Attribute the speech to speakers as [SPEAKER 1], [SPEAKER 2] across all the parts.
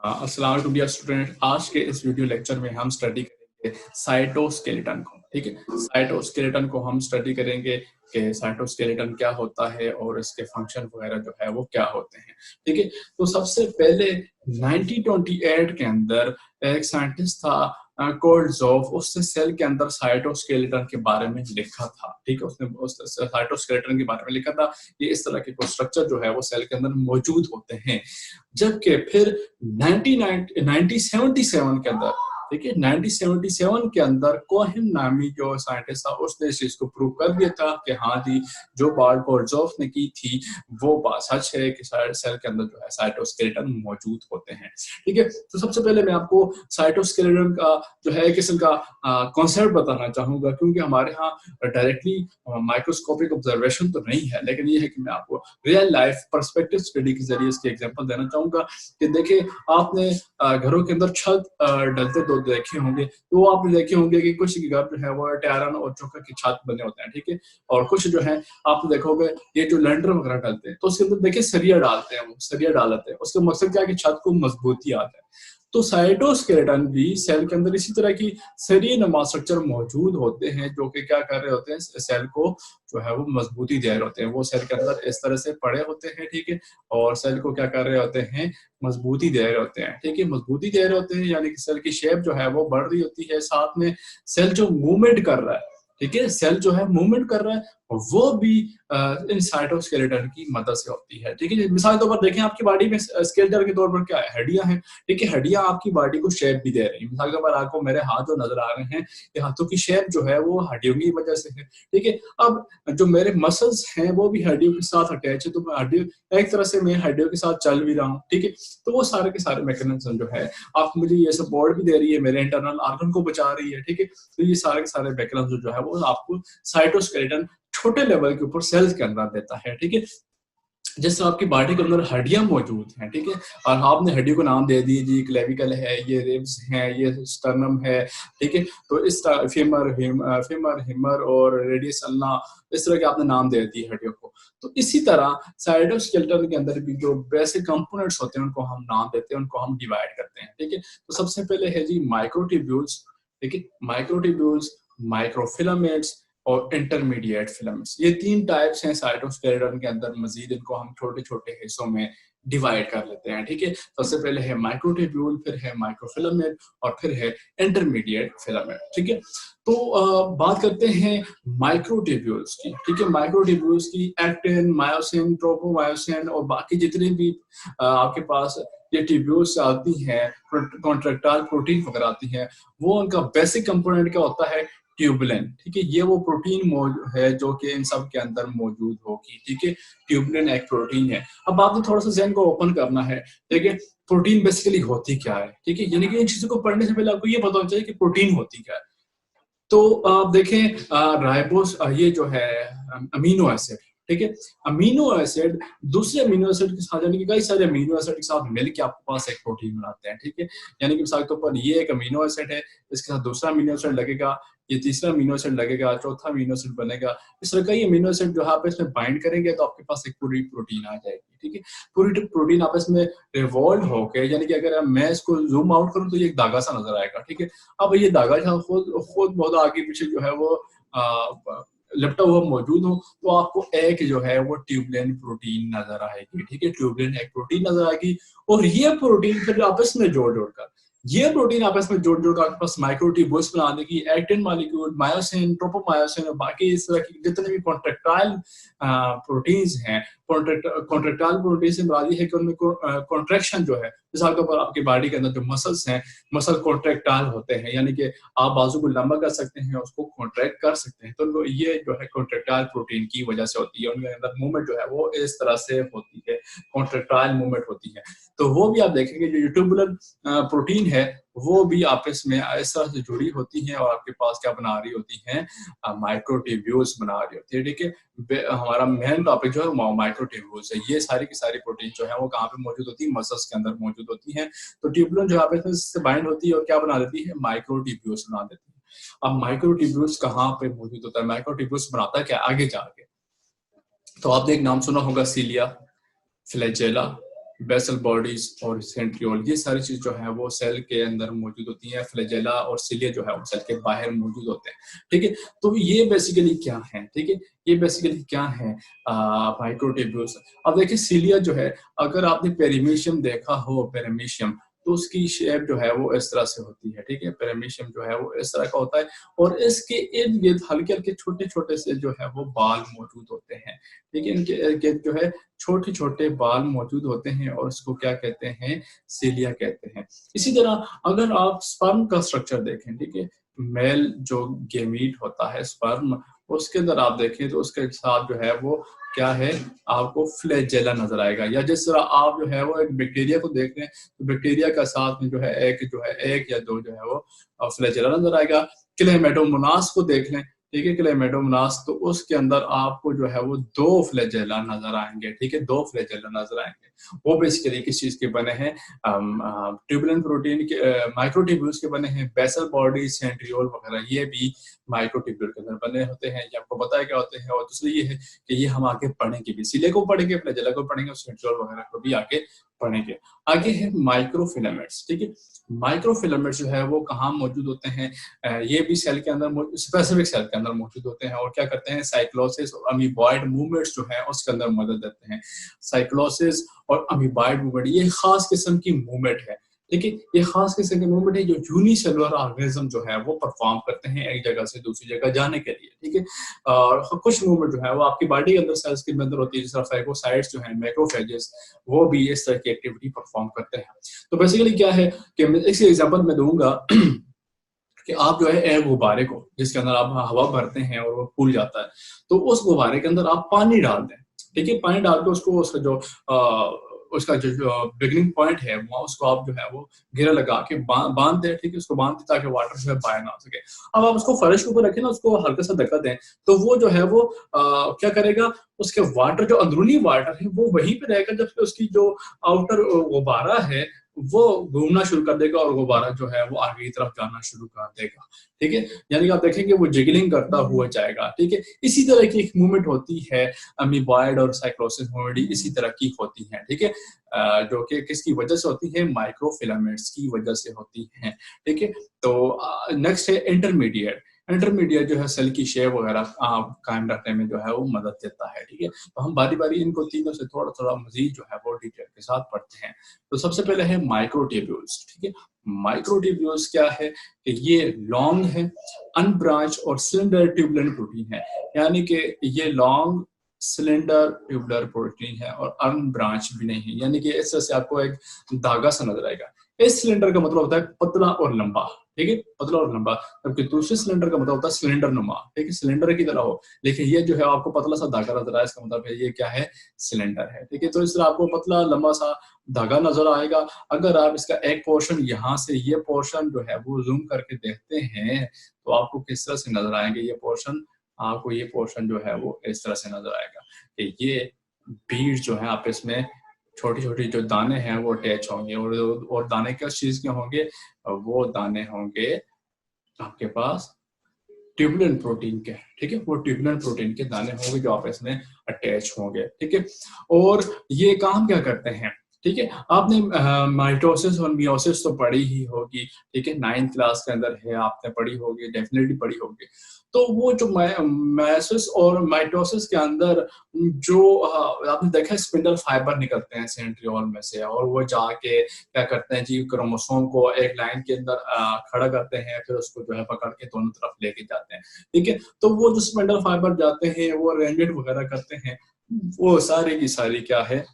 [SPEAKER 1] अस्सलाम वालेकुम dear student. आज के इस वीडियो लेक्चर में हम स्टडी करेंगे साइटोस्केलेटन को। ठीक है, साइटोस्केलेटन को हम स्टडी करेंगे कि साइटोस्केलेटन क्या होता है और इसके फंक्शन वगैरह जो है वो क्या होते हैं। ठीक है, तो सबसे पहले 1928 के अंदर एक साइंटिस्ट था कोल्डजॉफ, उसने सेल के अंदर साइटोस्केलेटन के बारे में लिखा था। ठीक है, उसने उस साइटोस्केलेटन के बारे में लिखा था कि इस तरह के स्ट्रक्चर जो है वो सेल के अंदर मौजूद होते हैं। जबकि फिर 1977 के अंदर, ठीक है, 1977 के अंदर कोहेन नामी जो साइंटिस्ट था उसने इस चीज को प्रूव कर दिया था कि हाँ जी, जो बात कोल्डजॉफ ने की थी वो बात सच है कि सेल के अंदर जो है साइटोस्केलेटन मौजूद होते हैं। ठीक है, तो सबसे पहले मैं आपको साइटोस्केलेटन का जो है किस्म का कॉन्सेप्ट बताना चाहूंगा, क्योंकि हमारे यहाँ डायरेक्टली माइक्रोस्कोपिक ऑब्जर्वेशन तो नहीं है, लेकिन ये है कि मैं आपको रियल लाइफ पर्सपेक्टिव स्टडी के जरिए इसकी एग्जांपल देना चाहूंगा। कि देखिए, आपने घरों के अंदर छत डलते तो देखे होंगे, तो आपने देखे होंगे कि कुछ घर जो है वो टायरन और चौका की छत बने होते हैं। ठीक है, और कुछ जो है आपने देखोगे ये जो लैंडर वगैरह डालते हैं तो उसके अंदर देखिए सरिया डालते हैं, वो सरिया डालते हैं, उसका मकसद क्या है कि छत को मजबूती आता है। तो साइटोस्केलेटन भी सेल के अंदर इसी तरह की सरिये नुमा स्ट्रक्चर मौजूद होते हैं जो कि क्या कर रहे होते हैं, सेल को जो है वो मजबूती दे रहे होते हैं। वो सेल के अंदर इस तरह से पड़े होते हैं। ठीक है, और सेल को क्या कर रहे होते हैं, मजबूती दे रहे होते हैं। ठीक है, मजबूती दे रहे होते हैं यानी कि सेल की शेप जो है वो बढ़ रही होती है, साथ में सेल जो मूवमेंट कर रहा है, ठीक है, सेल जो है मूवमेंट कर रहा है वो भी इन साइटोस्केलेटन की मदद से होती है। ठीक है, मिसाल के तौर पर देखें, आपकी बॉडी में स्केलेटन के तौर पर क्या है, हड्डियां हैं। ठीक है, हड्डियां आपकी बॉडी को शेप भी दे रही है। मिसाल के तौर पर आपको मेरे हाथ जो नजर आ रहे हैं, ये हाथों की शेप जो है वो हड्डियों की वजह से है। ठीक है, अब जो मेरे मसल्स हैं वो भी हड्डियों के साथ अटैच है, तो मैं हड्डियों एक तरह से मैं हड्डियों के साथ चल भी रहा हूँ। ठीक है, तो वो सारे के सारे मैकेनिज्म जो है आप मुझे ये सपोर्ट भी दे रही है, मेरे इंटरनल ऑर्गन को बचा रही है। ठीक है, तो ये सारे के सारे मैकेनिज्म जो है वो आपको साइटोस्केलेटन छोटे लेवल के ऊपर सेल्स के अंदर देता है। ठीक है, जैसे आपकी बॉडी के अंदर हड्डियां मौजूद हैं, ठीक है, और आपने हड्डियों को नाम दे दिए जी, क्लेविकल है, ये रिब्स हैं, ये स्टर्नम है। ठीक है, तो इस फीमर हिमर और रेडियस अल्ना, इस तरह के आपने नाम दे दिए हड्डियों को। तो इसी तरह साइटोस्केलेटन के अंदर भी जो बेसिक कंपोनेंट्स होते हैं उनको हम नाम देते हैं, उनको हम डिवाइड करते हैं। ठीक है, तो सबसे पहले है जी माइक्रोट्यूब्यूल्स। ठीक है, माइक्रोट्यूब्यूल्स, माइक्रोफिलामेंट्स और इंटरमीडिएट फिलामेंट्स, ये तीन टाइप्स हैं साइटोस्केलेटन के अंदर। मजीद इनको हम छोटे छोटे हिस्सों में डिवाइड कर लेते हैं। ठीक है, सबसे पहले है माइक्रोट्यूब्यूल, फिर है माइक्रोफिलामेंट और फिर है इंटरमीडिएट फिलामेंट। ठीक है, तो बात करते हैं माइक्रोट्यूब्यूल्स की। ठीक है, माइक्रोट्यूब्यूल्स की एक्टिन, मायोसिन, ट्रोपोमायोसिन और बाकी जितने भी आपके पास ये ट्यूब्यूल्स आती हैं, कॉन्ट्रैक्टाइल प्रोटीन वगैरह आती हैं, वो उनका बेसिक कंपोनेंट क्या होता है, ट्यूबुलिन। ठीक है, ये वो प्रोटीन है जो कि इन सब के अंदर मौजूद होगी। ठीक है, ट्यूबुलिन एक प्रोटीन है। अब आपने थोड़ा सा ज़हन को ओपन करना है। ठीक है, प्रोटीन बेसिकली होती क्या है। ठीक है, यानी कि इन चीजों को पढ़ने से पहले आपको ये पता होना चाहिए कि प्रोटीन होती क्या है। तो आप देखें, राइबोस, ये जो है अमीनो एसिड। ठीक है, अमीनो एसिड दूसरे अमीनो एसिड के साथ, यानी कि कई सारे अमीनो एसिड के साथ मिलकर आपके पास एक प्रोटीन बनाते हैं। ठीक है, यानी कि मिसाल के तौर पर ये एक अमीनो एसिड है, इसके साथ दूसरा अमीनो एसिड लगेगा, ये तीसरा अमीनो एसिड लगेगा, चौथा अमीनो एसिड बनेगा। इस तरह कई अमीनो एसिड जो आपस में बाइंड करेंगे तो आपके पास एक पूरी प्रोटीन आ जाएगी। ठीक है, पूरी प्रोटीन आपस में रिवॉल्व होकर, यानी कि अगर मैं इसको जूम आउट करूं तो ये एक धागा सा नजर आएगा। ठीक है, अब ये धागा जहाँ खुद बहुत आगे पीछे जो है वो लिपटा हुआ मौजूद हो, तो आपको एक जो है वो ट्यूबुलिन प्रोटीन नजर आएगी। ठीक है, ट्यूबुलिन एक प्रोटीन नजर आएगी, और ये प्रोटीन फिर आपस में जोड़कर ये प्रोटीन आपस में जोड़ आपके पास माइक्रोट्यूब्यूल्स बना देगी। एक्टिन मॉलिक्यूल, मायोसिन, ट्रोपोमायोसिन और बाकी इस तरह की जितने भी कॉन्ट्रैक्टाइल प्रोटीन्स हैं, कॉन्ट्रैक्टाइल प्रोटीन से मुराद है कि उनमें कॉन्ट्रैक्शन जो है, मिसाल के ऊपर आपकी बॉडी के अंदर जो मसल्स हैं, मसल कॉन्ट्रैक्टाइल होते हैं, यानी कि आप बाजू को लंबा कर सकते हैं, उसको कॉन्ट्रैक्ट कर सकते हैं। तो ये जो है कॉन्ट्रैक्टाइल प्रोटीन की वजह से होती है, उनके अंदर मूवमेंट जो है वो इस तरह से होती है, कॉन्ट्रैक्टाइल मूवमेंट होती है। तो वो भी आप देखेंगे जो ट्यूबुलर प्रोटीन है वो भी आपस में इस तरह से जुड़ी होती है और आपके पास क्या बना रही होती हैं, माइक्रोट्यूब्यूल्स बना रही होती है। ठीक है, हमारा मेन टॉपिक जो है माइक्रोट्यूब्यूल्स है। ये सारी की सारी प्रोटीन जो है वो कहाँ पे मौजूद होती है, मसल्स के अंदर मौजूद होती हैं। तो ट्यूबुलिन जो आपस में से बाइंड होती है और क्या बना देती है, माइक्रोट्यूब्यूल्स बना देती है। अब माइक्रोट्यूब्यूल्स कहाँ पे मौजूद होता है, माइक्रोट्यूब्यूल्स बनाता क्या आगे जाके, तो आपने एक नाम सुना होगा, सीलिया, फ्लैजेला, बेसल बॉडीज और सेंट्रियोल, ये सारी चीज जो है वो सेल के अंदर मौजूद होती है। फ्लैजेला और सिलिया जो है वो सेल के बाहर मौजूद होते हैं, ठीक है। तो ये बेसिकली क्या है, ठीक है, ये बेसिकली क्या है, माइक्रोट्यूब्यूल्स। अब देखिए सिलिया जो है, अगर आपने पेरीमीशियम देखा हो, पेरीमीशियम, तो उसकी शेप जो है वो इस तरह से होती है, ठीक है। पेरीमीशियम जो है वो इस तरह का होता है और इसके इर्द गिर्द हल्के हल्के छोटे छोटे से जो है वो बाल मौजूद होते हैं, ठीक है। इनके इर्द गिर्द जो है छोटे छोटे बाल मौजूद होते हैं और इसको क्या कहते हैं, सिलिया कहते हैं। इसी तरह अगर आप स्पर्म का स्ट्रक्चर देखें, ठीक है, मेल जो गेमीट होता है स्पर्म, उसके अंदर आप देखें तो उसके साथ जो है वो क्या है, आपको फ्लैजेला नजर आएगा। या जिस तरह आप जो है वो एक बैक्टीरिया को देख रहे हैं तो बैक्टीरिया का साथ में जो है एक या दो जो है वो फ्लैजेला नजर आएगा। क्लेमेटोमोनास को देख लें, ठीक है, क्लेमेटोमोनास, तो उसके अंदर आपको जो है वो दो फ्लैजेला नजर आएंगे, ठीक है, दो फ्लैजेला नजर आएंगे। वो बेसिकली किस चीज के बने हैं, ट्यूबुलिन प्रोटीन के, माइक्रोट्यूब्यूल्स के बने हैं। बेसल बॉडी, सेंट्रियोल वगैरह ये भी माइक्रोट्यूब्यूल के अंदर बने होते हैं, ये आपको पता है क्या होते हैं। और दूसरी ये है कि ये हम आगे पढ़ेंगे भी, सिले को पढ़ेंगे, फ्लैजेला को पढ़ेंगे और सेंट्रियोल वगैरह को भी आगे पढ़ेंगे। आगे है माइक्रोफिलामेंट्स, ठीक है। माइक्रोफिलामेंट्स जो है वो कहाँ मौजूद होते हैं, ये भी सेल के अंदर, स्पेसिफिक सेल के अंदर मौजूद होते हैं और क्या करते हैं, साइक्लोसिस और अमीबॉइड मूवमेंट्स जो है उसके अंदर मदद देते हैं। साइक्लोसिस और अमीबॉइड मूवमेंट ये खास किस्म की मूवमेंट है, ठीक है, ये खास किस्म की मूवमेंट है जो यूनिसेलुलर ऑर्गेनिज्म जो है वो परफॉर्म करते हैं एक जगह से दूसरी जगह जाने के लिए, ठीक है। और कुछ मूवमेंट जो है वो आपकी बॉडी के अंदर, सेल्स के अंदर होती है, जिस तरह फैगोसाइट्स जो है, मैक्रोफेजेस, वो भी इस तरह की एक्टिविटी परफॉर्म करते हैं। तो बेसिकली क्या है कि इस एग्जांपल में दूंगा कि आप जो है एक गुब्बारे को, जिसके अंदर आप हवा भरते हैं और वो फूल जाता है, तो उस गुब्बारे के अंदर आप पानी डाल दें, ठीक है। पानी डाल के उसको, उसका जो उसका जो बिगनिंग पॉइंट है वहाँ, उसको आप जो है वो घेरा लगा के बांध दें, ठीक है, उसको बांध दें ताकि वाटर जो है बाहर ना आ सके। अब आप उसको फर्श के ऊपर रखें ना, उसको हल्का सा धक्का दें, तो वो जो है वो क्या करेगा, उसके वाटर, जो अंदरूनी वाटर है वो वहीं पे रहेगा, जबकि उसकी जो आउटर गुब्बारा है वो घूमना शुरू कर देगा और गुब्बारा जो है वो आगे की तरफ जाना शुरू कर देगा, ठीक है। यानी कि आप देखेंगे वो जिगलिंग करता हुआ जाएगा, ठीक है। इसी तरह की एक मूवमेंट होती है, अमीबॉइड और साइक्लोसिस मूवमेंट इसी तरह की होती है, ठीक है, जो कि किसकी वजह से होती है, माइक्रोफिलामेंट्स की वजह से होती है, ठीक है। तो नेक्स्ट है इंटरमीडिएट। इंटरमीडिएट जो है सेल की शेप वगैरह कायम रखने में जो है वो मदद देता है, ठीक है। तो हम बारी बारी इनको तीनों से थोड़ा थोड़ा मजीद जो है वो डिटेल के साथ पढ़ते हैं। तो सबसे पहले है माइक्रोट्यूब्यूल्स, ठीक है। माइक्रोट्यूब्यूल्स क्या है कि ये लॉन्ग है, अनब्रांच और सिलेंडर ट्यूबुलर प्रोटीन है, यानी कि ये लॉन्ग सिलेंडर ट्यूबुलर प्रोटीन है और अनब्रांच भी नहीं है, यानी कि इस तरह से आपको एक धागा सा नजर आएगा। इस सिलेंडर का मतलब होता है पतला और लंबा, ठीक है, पतला और लंबा, जबकि दूसरे सिलेंडर का मतलब होता है सिलेंडर नुमा, ठीक है, सिलेंडर की तरह हो, लेकिन ये जो है आपको पतला सा धागा नजर आया, इसका मतलब है ये क्या है, सिलेंडर है, ठीक है। तो इस तरह आपको पतला लंबा सा धागा नजर आएगा। अगर आप इसका एक पोर्शन यहाँ से ये पोर्शन जो है वो जूम करके देखते हैं तो आपको किस तरह से नजर आएंगे ये पोर्शन, आपको ये पोर्शन जो है वो इस तरह से नजर आएगा कि ये बीड जो है आपस में छोटी छोटी जो दाने हैं वो अटैच होंगे और दाने किस चीज के होंगे, वो दाने होंगे आपके पास ट्यूबुलिन प्रोटीन के, ठीक है, वो ट्यूबुलिन प्रोटीन के दाने होंगे जो आपस में अटैच होंगे, ठीक है। और ये काम क्या करते हैं, ठीक है, आपने माइटोसिस और मियोसिस तो पढ़ी ही होगी, ठीक है, 9th क्लास के अंदर है, आपने पढ़ी होगी, डेफिनेटली पढ़ी होगी। तो वो जो मायोसिस और माइटोसिस के अंदर जो आपने देखा स्पिंडल फाइबर निकलते हैं सेंट्रियोल में से और वो जाके क्या करते हैं जी, क्रोमोसोम को एक लाइन के अंदर खड़ा करते हैं, फिर उसको जो है पकड़ के दोनों तरफ लेके जाते हैं, ठीक है। तो वो जो स्पिंडल फाइबर जाते हैं वो अरेंजमेंट वगैरह करते हैं, वो सारी की सारी क्या है,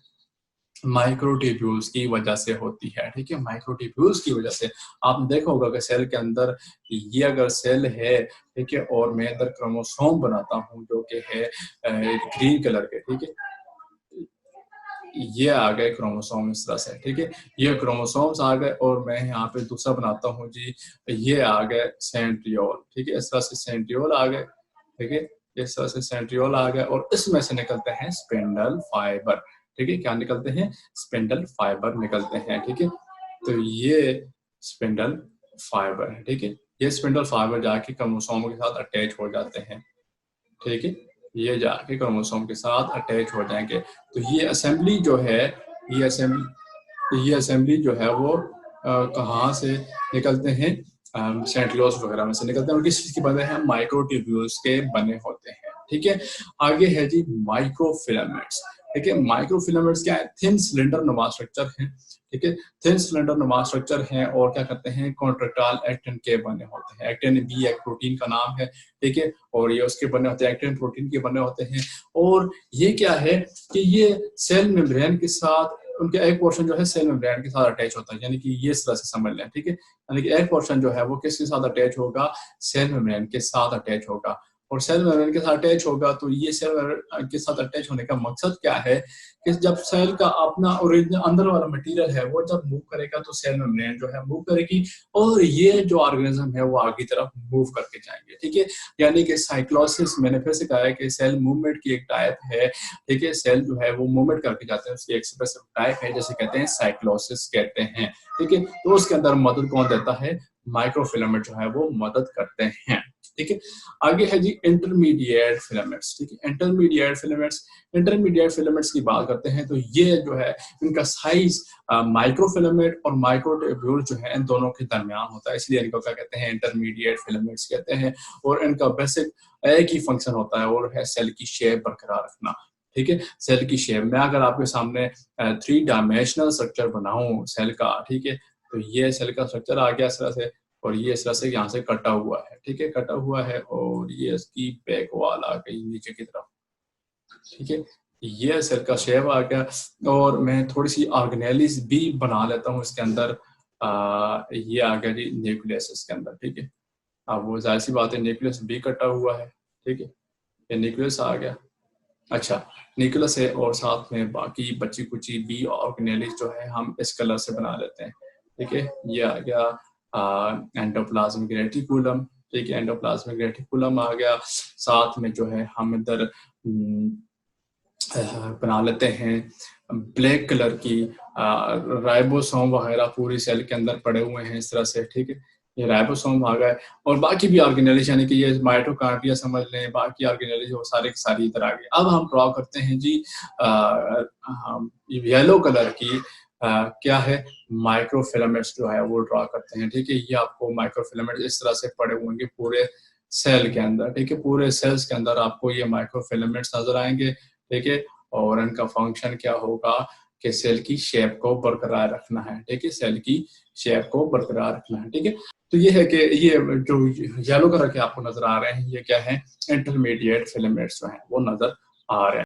[SPEAKER 1] माइक्रोट्यूब्यूल्स की वजह से होती है, ठीक है, माइक्रोट्यूब्यूल्स की वजह से। आपने देखा होगा कि सेल के अंदर, ये अगर सेल है, ठीक है, और मैं अंदर क्रोमोसोम बनाता हूँ जो कि है ग्रीन कलर के, ठीक है, ये आ गए क्रोमोसोम इस तरह से, ठीक है, ये क्रोमोसोम्स आ गए और मैं यहाँ पे दूसरा बनाता हूँ जी, ये आ गए सेंट्रियोल, ठीक है, इस तरह से सेंट्रियोल आ गए, ठीक है, इस तरह से सेंट्रियोल आ गए और इसमें से निकलते हैं स्पिंडल फाइबर, ठीक है, क्या निकलते हैं, स्पिंडल फाइबर निकलते हैं, ठीक है। तो ये स्पिंडल फाइबर है, ठीक है, ये स्पिंडल फाइबर जाके क्रोमोसोम के साथ अटैच हो जाते हैं, ठीक है, ये जाके क्रोमोसोम के साथ अटैच हो जाएंगे। तो ये असेंबली जो है ये असेंबली जो है वो कहाँ से निकलते हैं, सेंट्रियोल्स वगैरह में से निकलते हैं और किस चीज के बने हैं, माइक्रोट्यूब्यूल्स के बने होते हैं। ठीक है, आगे है जी माइक्रोफिलामेंट्स। ठीक है, माइक्रोफिलामेंट्स क्या है, थिन सिलेंडर नुमा स्ट्रक्चर है। ठीक है, थिन सिलेंडर नुमा स्ट्रक्चर है और क्या करते हैं, कॉन्ट्रेक्टाइल एक्टिन के बने होते हैं। एक्टिन भी एक प्रोटीन का नाम है। ठीक है, और ये उसके बने होते हैं, एक्टिन प्रोटीन के बने होते हैं। और ये क्या है कि ये सेल मेम्ब्रेन के साथ, उनका एक पोर्शन जो है सेल मेम्ब्रेन के साथ अटैच होता है, यानी कि ये इस तरह से समझ लें। ठीक है, यानी कि एक पोर्शन जो है वो किसके साथ अटैच होगा, सेल मेम्ब्रेन के साथ अटैच होगा। और सेल मेम्ब्रेन के साथ अटैच होगा तो ये सेल मेम्ब्रेन के साथ अटैच होने का मकसद क्या है कि जब सेल का अपना ओरिजिनल अंदर वाला मटेरियल है वो जब मूव करेगा तो सेल मेम्ब्रेन जो है मूव करेगी और ये जो ऑर्गेनिज्म है वो आगे तरफ मूव करके जाएंगे। ठीक है, यानी कि साइक्लोसिस, मैंने फिर से कहा है कि सेल मूवमेंट की एक टाइप है। ठीक है, सेल जो है वो मूवमेंट करके जाते हैं, उसकी एक्सप्रेसिव टाइप है, जैसे कहते हैं साइक्लोसिस कहते हैं। ठीक है, तो उसके अंदर मदद कौन देता है, माइक्रोफिलामेंट जो है वो मदद करते हैं। ठीक है, आगे है जी इंटरमीडिएट फिलामेंट्स। ठीक है, इंटरमीडिएट फिलामेंट्स की बात करते हैं तो ये जो है इनका साइज माइक्रोफिलामेंट और माइक्रोट्यूब्यूल जो है इन दोनों के दरमियान होता है, इसलिए इनको क्या कहते हैं, इंटरमीडिएट फिलामेंट्स कहते हैं। और इनका बेसिक एक ही फंक्शन होता है और है सेल की शेप बरकरार रखना। ठीक है, सेल की शेप में अगर आपके सामने 3 डायमेंशनल स्ट्रक्चर बनाऊं सेल का, ठीक है, तो ये सेल का स्ट्रक्चर आ गया इस तरह से और ये इस तरह से यहाँ से कटा हुआ है। ठीक है, कटा हुआ है और ये इसकी बैक वॉल आ गई नीचे की तरफ। ठीक है, ये सेल का शेप आ गया और मैं थोड़ी सी ऑर्गेनेलिस भी बना लेता हूँ इसके अंदर। ये आ गया जी न्यूक्लियस इसके अंदर। ठीक है, अब वो जाहिर सी बात है न्यूक्लियस भी कटा हुआ है। ठीक है, ये न्यूक्लियस आ गया। अच्छा, न्यूक्लियस है और साथ में बाकी बची कुची बी ऑर्गेनेलिस जो है हम इस कलर से बना लेते हैं। ठीक है, ये आ गया एंडोप्लाज्मिक रेटिकुलम। ठीक है, एंडोप्लाज्मिक रेटिकुलम आ गया। साथ में जो है हम इधर बना लेते हैं ब्लैक कलर की राइबोसोम वगैरह पूरी सेल के अंदर पड़े हुए हैं इस तरह से। ठीक है, ये राइबोसोम आ गए और बाकी भी ऑर्गेनेलिस, यानी कि ये माइटोकॉन्ड्रिया समझ लें, बाकी ऑर्गेनेलिस वो सारे के सारे इधर आ गए। अब हम ड्रॉ करते हैं जी येलो कलर की क्या है, माइक्रोफिलामेंट्स जो है वो ड्रॉ करते हैं। ठीक है, ये आपको माइक्रोफिलामेंट्स इस तरह से पड़े होंगे पूरे सेल के अंदर। ठीक है, पूरे सेल्स के अंदर आपको ये माइक्रोफिलामेंट्स नजर आएंगे। ठीक है, और इनका फंक्शन क्या होगा कि सेल की शेप को बरकरार रखना है। ठीक है, सेल की शेप को बरकरार रखना है। ठीक है, तो ये है कि ये जो येलो कलर के आपको नजर आ रहे हैं ये क्या है, इंटरमीडिएट फिलामेंट्स जो हैं वो नजर आ रहे हैं।